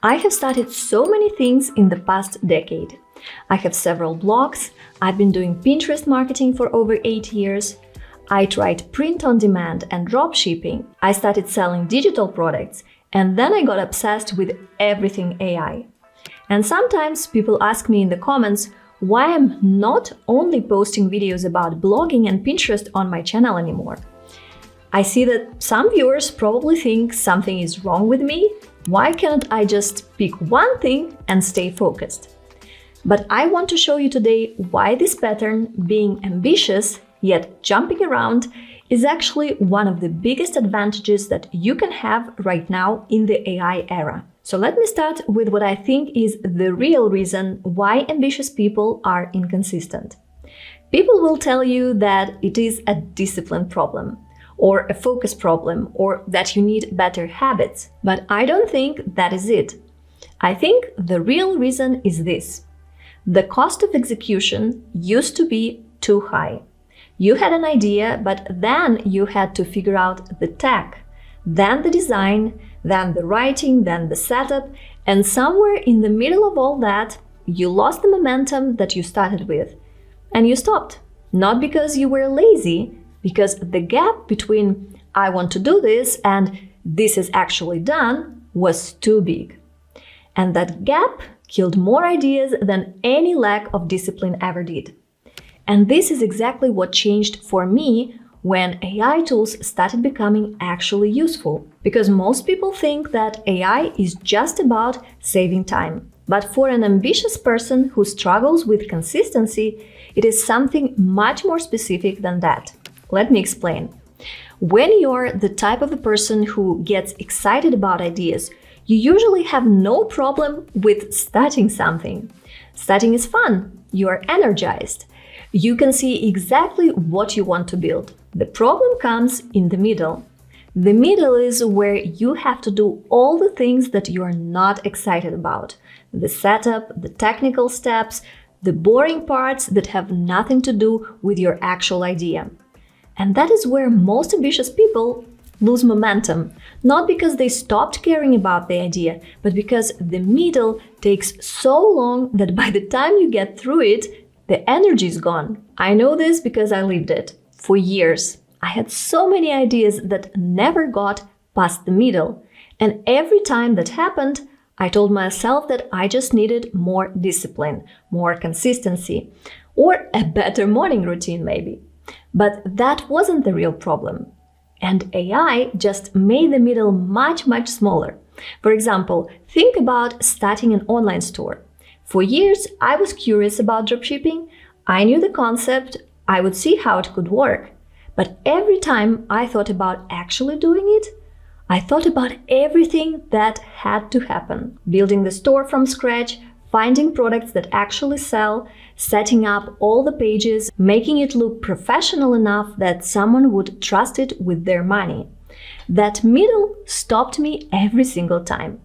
I have started so many things in the past decade. I have several blogs, I've been doing Pinterest marketing for over 8 years, I tried print on demand and dropshipping, I started selling digital products, and then I got obsessed with everything AI. And sometimes people ask me in the comments why I'm not only posting videos about blogging and Pinterest on my channel anymore. I see that some viewers probably think something is wrong with me. Why can't I just pick one thing and stay focused? But I want to show you today why this pattern, being ambitious yet jumping around, is actually one of the biggest advantages that you can have right now in the AI era. So let me start with what I think is the real reason why ambitious people are inconsistent. People will tell you that it is a discipline problem, or a focus problem, or that you need better habits. But I don't think that is it. I think the real reason is this. The cost of execution used to be too high. You had an idea, but then you had to figure out the tech, then the design, then the writing, then the setup, and somewhere in the middle of all that, you lost the momentum that you started with. And you stopped. Not because you were lazy, because the gap between I want to do this and this is actually done was too big. And that gap killed more ideas than any lack of discipline ever did. And this is exactly what changed for me when AI tools started becoming actually useful. Because most people think that AI is just about saving time. But for an ambitious person who struggles with consistency, it is something much more specific than that. Let me explain. When you're the type of a person who gets excited about ideas, you usually have no problem with starting something. Starting is fun. You are energized. You can see exactly what you want to build. The problem comes in the middle. The middle is where you have to do all the things that you are not excited about. The setup, the technical steps, the boring parts that have nothing to do with your actual idea. And that is where most ambitious people lose momentum, not because they stopped caring about the idea, but because the middle takes so long that by the time you get through it, the energy is gone. I know this because I lived it. For years, I had so many ideas that never got past the middle. And every time that happened, I told myself that I just needed more discipline, more consistency, or a better morning routine maybe. But that wasn't the real problem. And AI just made the middle much smaller. For example, think about starting an online store. For years, I was curious about dropshipping. I knew the concept, I would see how it could work. But every time I thought about actually doing it, I thought about everything that had to happen. Building the store from scratch, finding products that actually sell, setting up all the pages, making it look professional enough that someone would trust it with their money. That middle stopped me every single time.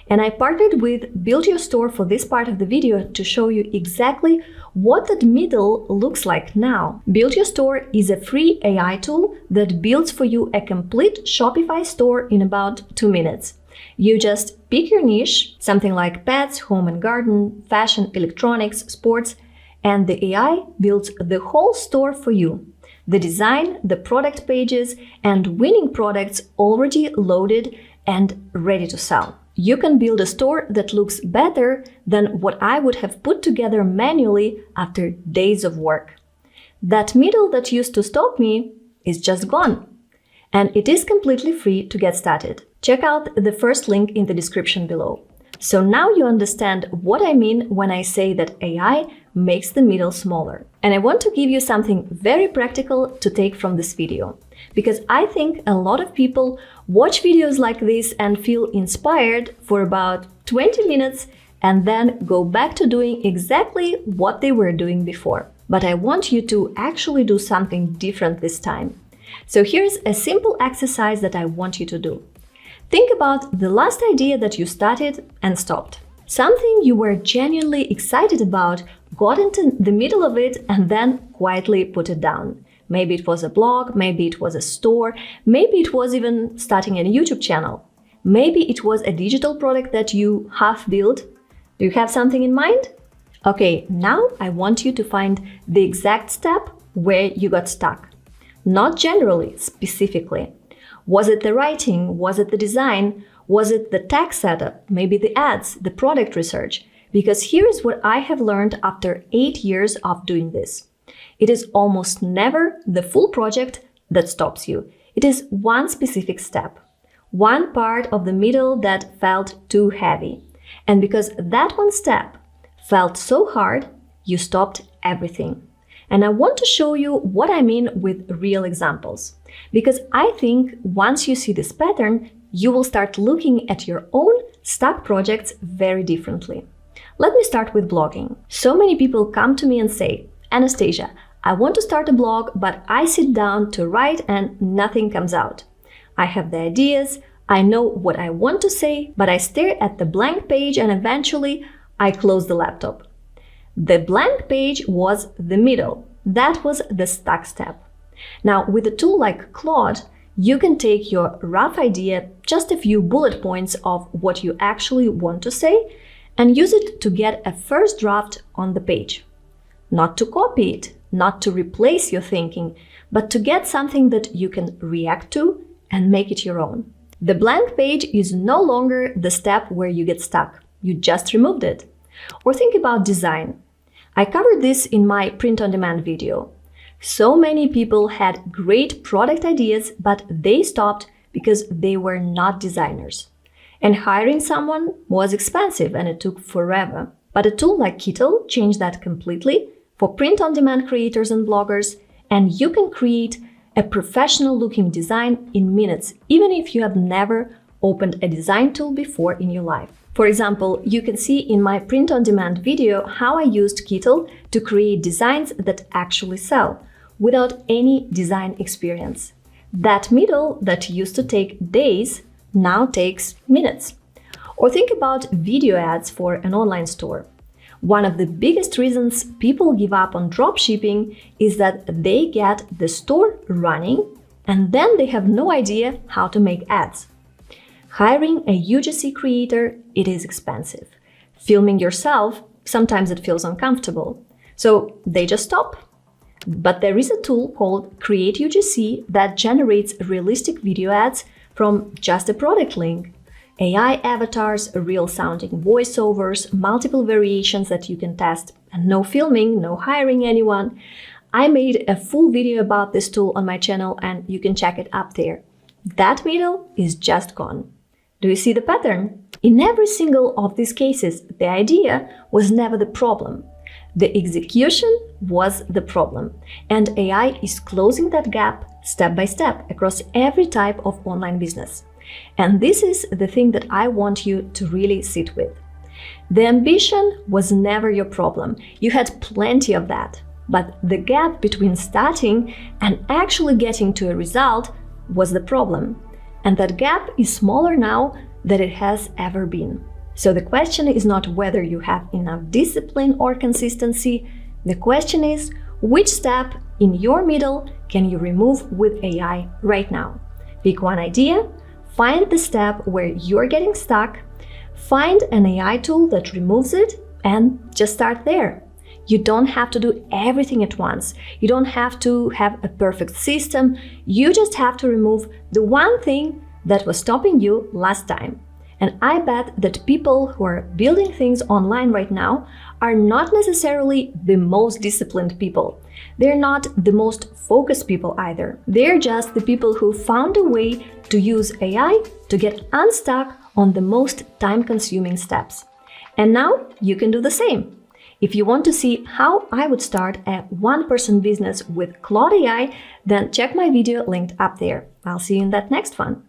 And I partnered with Build Your Store for this part of the video to show you exactly what that middle looks like now. Build Your Store is a free AI tool that builds for you a complete Shopify store in about 2 minutes. You just pick your niche, something like pets, home and garden, fashion, electronics, sports, and the AI builds the whole store for you. The design, the product pages, and winning products already loaded and ready to sell. You can build a store that looks better than what I would have put together manually after days of work. That middle that used to stop me is just gone. And it is completely free to get started. Check out the first link in the description below. So now you understand what I mean when I say that AI makes the middle smaller. And I want to give you something very practical to take from this video. Because I think a lot of people watch videos like this and feel inspired for about 20 minutes and then go back to doing exactly what they were doing before. But I want you to actually do something different this time. So here's a simple exercise that I want you to do. Think about the last idea that you started and stopped. Something you were genuinely excited about, got into the middle of it and then quietly put it down. Maybe it was a blog, maybe it was a store, maybe it was even starting a YouTube channel. Maybe it was a digital product that you half built. Do you have something in mind? Okay, now I want you to find the exact step where you got stuck. Not generally, specifically. Was it the writing? Was it the design? Was it the tech setup? Maybe the ads, the product research? Because here is what I have learned after 8 years of doing this. It is almost never the full project that stops you. It is one specific step, one part of the middle that felt too heavy. And because that one step felt so hard, you stopped everything. And I want to show you what I mean with real examples. Because I think once you see this pattern, you will start looking at your own stuck projects very differently. Let me start with blogging. So many people come to me and say, Anastasia, I want to start a blog, but I sit down to write and nothing comes out. I have the ideas, I know what I want to say, but I stare at the blank page and eventually I close the laptop. The blank page was the middle. That was the stuck step. Now, with a tool like Claude, you can take your rough idea, just a few bullet points of what you actually want to say, and use it to get a first draft on the page. Not to copy it, not to replace your thinking, but to get something that you can react to and make it your own. The blank page is no longer the step where you get stuck. You just removed it. Or think about design. I covered this in my print-on-demand video. So many people had great product ideas, but they stopped because they were not designers. And hiring someone was expensive and it took forever. But a tool like Kittle changed that completely for print-on-demand creators and bloggers, and you can create a professional-looking design in minutes, even if you have never opened a design tool before in your life. For example, you can see in my print-on-demand video how I used Kittle to create designs that actually sell, without any design experience. That middle that used to take days now takes minutes. Or think about video ads for an online store. One of the biggest reasons people give up on dropshipping is that they get the store running and then they have no idea how to make ads. Hiring a UGC creator, it is expensive. Filming yourself, sometimes it feels uncomfortable. So they just stop. But there is a tool called Create UGC that generates realistic video ads from just a product link. AI avatars, real-sounding voiceovers, multiple variations that you can test, and no filming, no hiring anyone. I made a full video about this tool on my channel and you can check it up there. That middle is just gone. Do you see the pattern? In every single of these cases, the idea was never the problem. The execution was the problem, and AI is closing that gap step by step across every type of online business. And this is the thing that I want you to really sit with. The ambition was never your problem. You had plenty of that. But the gap between starting and actually getting to a result was the problem. And that gap is smaller now than it has ever been. So the question is not whether you have enough discipline or consistency. The question is, which step in your middle can you remove with AI right now? Pick one idea, find the step where you're getting stuck, find an AI tool that removes it, and just start there. You don't have to do everything at once. You don't have to have a perfect system. You just have to remove the one thing that was stopping you last time. And I bet that people who are building things online right now are not necessarily the most disciplined people. They're not the most focused people either. They're just the people who found a way to use AI to get unstuck on the most time-consuming steps. And now you can do the same. If you want to see how I would start a one-person business with Claude AI, then check my video linked up there. I'll see you in that next one.